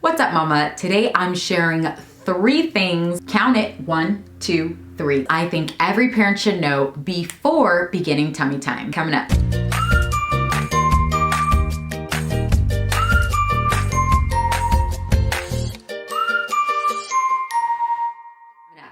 What's up, mama? Today I'm sharing 3 things, count it, 1, 2, 3, I think every parent should know before beginning tummy time. Coming up.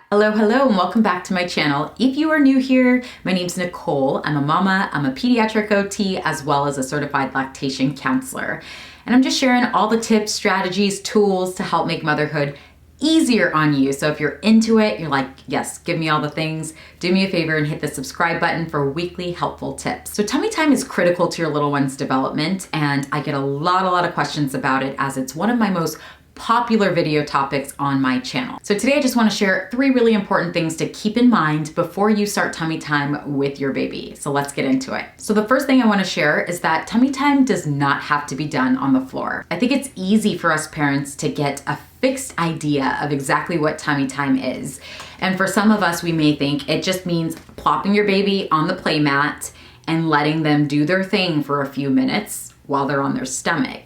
Hello, and welcome back to my channel. If you are new here, my name's Nicole. I'm a mama, I'm a pediatric OT, as well as a certified lactation counselor. And I'm just sharing all the tips, strategies, tools to help make motherhood easier on you. So if you're into it, you're like, yes, give me all the things, do me a favor and hit the subscribe button for weekly helpful tips. So tummy time is critical to your little one's development, and I get a lot of questions about it as it's one of my most popular video topics on my channel. So today I just want to share 3 really important things to keep in mind before you start tummy time with your baby. So let's get into it. So the first thing I want to share is that tummy time does not have to be done on the floor. I think it's easy for us parents to get a fixed idea of exactly what tummy time is. And for some of us, we may think it just means plopping your baby on the play mat and letting them do their thing for a few minutes while they're on their stomach.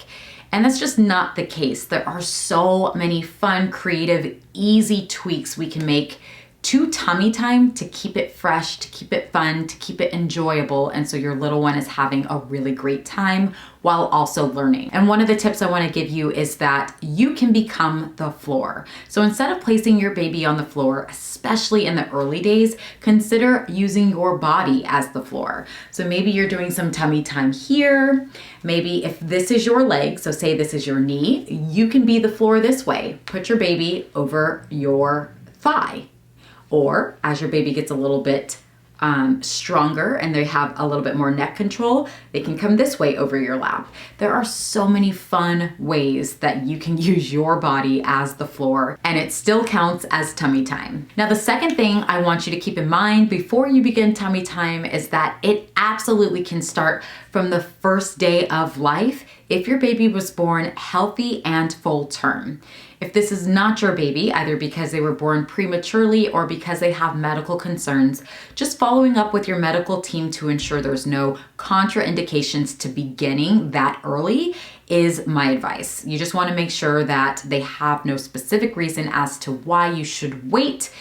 And that's just not the case. There are so many fun, creative, easy tweaks we can make to tummy time to keep it fresh, to keep it fun, to keep it enjoyable, and so your little one is having a really great time while also learning. And one of the tips I want to give you is that you can become the floor. So instead of placing your baby on the floor, especially in the early days, consider using your body as the floor. So maybe you're doing some tummy time here. Maybe if this is your leg, so say this is your knee, you can be the floor this way. Put your baby over your thigh. Or as your baby gets a little bit stronger and they have a little bit more neck control, they can come this way over your lap. There are so many fun ways that you can use your body as the floor, and it still counts as tummy time. Now, the second thing I want you to keep in mind before you begin tummy time is that it absolutely can start from the first day of life if your baby was born healthy and full term. If this is not your baby, either because they were born prematurely or because they have medical concerns, just following up with your medical team to ensure there's no contraindications to beginning that early is my advice. You just want to make sure that they have no specific reason as to why you should wait,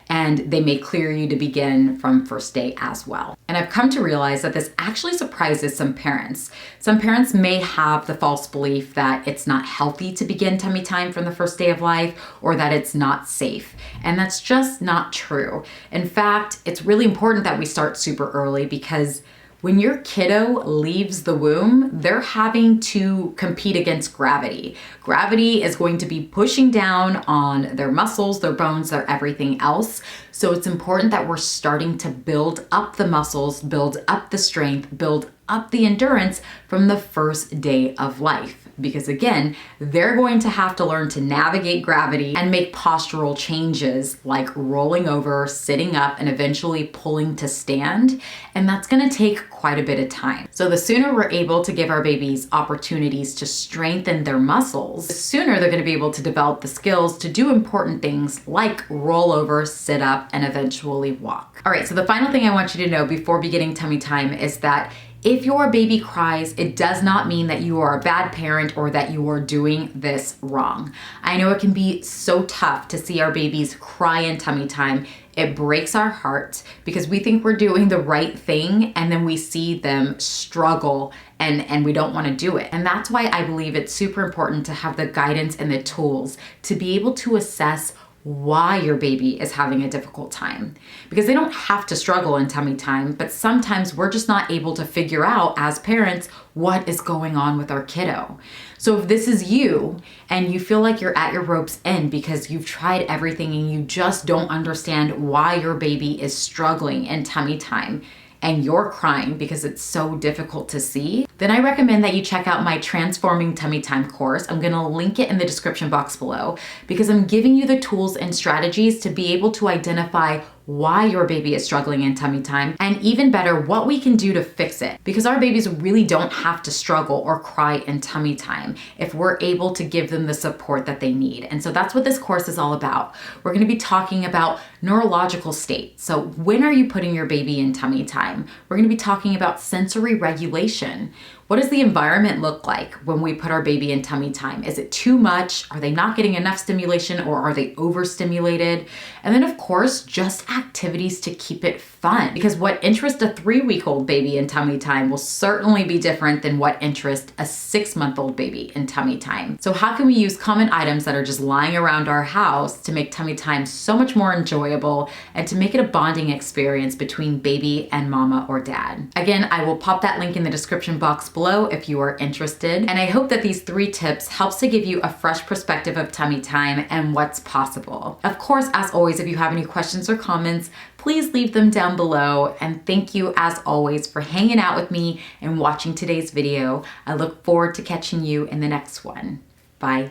and they may clear you to begin from first day as well. And I've come to realize that this actually surprises some parents. Some parents may have the false belief that it's not healthy to begin tummy time from the first day of life, or that it's not safe. And that's just not true. In fact, it's really important that we start super early, because when your kiddo leaves the womb, they're having to compete against gravity. Gravity is going to be pushing down on their muscles, their bones, their everything else. So it's important that we're starting to build up the muscles, build up the strength, build up the endurance from the first day of life. Because again, they're going to have to learn to navigate gravity and make postural changes like rolling over, sitting up, and eventually pulling to stand. And that's going to take quite a bit of time. So the sooner we're able to give our babies opportunities to strengthen their muscles, the sooner they're going to be able to develop the skills to do important things like roll over, sit up, and eventually walk. All right, so the final thing I want you to know before beginning tummy time is that if your baby cries, it does not mean that you are a bad parent or that you are doing this wrong. I know it can be so tough to see our babies cry in tummy time. It breaks our heart because we think we're doing the right thing, and then we see them struggle and we don't want to do it. And that's why I believe it's super important to have the guidance and the tools to be able to assess why your baby is having a difficult time. Because they don't have to struggle in tummy time, but sometimes we're just not able to figure out as parents what is going on with our kiddo. So if this is you and you feel like you're at your rope's end because you've tried everything and you just don't understand why your baby is struggling in tummy time, and you're crying because it's so difficult to see, then I recommend that you check out my Transforming Tummy Time course. I'm gonna link it in the description box below, because I'm giving you the tools and strategies to be able to identify why your baby is struggling in tummy time, and even better, what we can do to fix it. Because our babies really don't have to struggle or cry in tummy time if we're able to give them the support that they need. And so that's what this course is all about. We're gonna be talking about neurological state. So when are you putting your baby in tummy time? We're gonna be talking about sensory regulation. What does the environment look like when we put our baby in tummy time? Is it too much? Are they not getting enough stimulation, or are they overstimulated? And then of course, just activities to keep it fun, because what interests a 3-week-old baby in tummy time will certainly be different than what interests a 6-month-old baby in tummy time. So how can we use common items that are just lying around our house to make tummy time so much more enjoyable and to make it a bonding experience between baby and mama or dad? Again, I will pop that link in the description box below if you are interested. And I hope that these 3 tips helps to give you a fresh perspective of tummy time and what's possible. Of course, as always, if you have any questions or comments, please leave them down below. And thank you as always for hanging out with me and watching today's video. I look forward to catching you in the next one. Bye.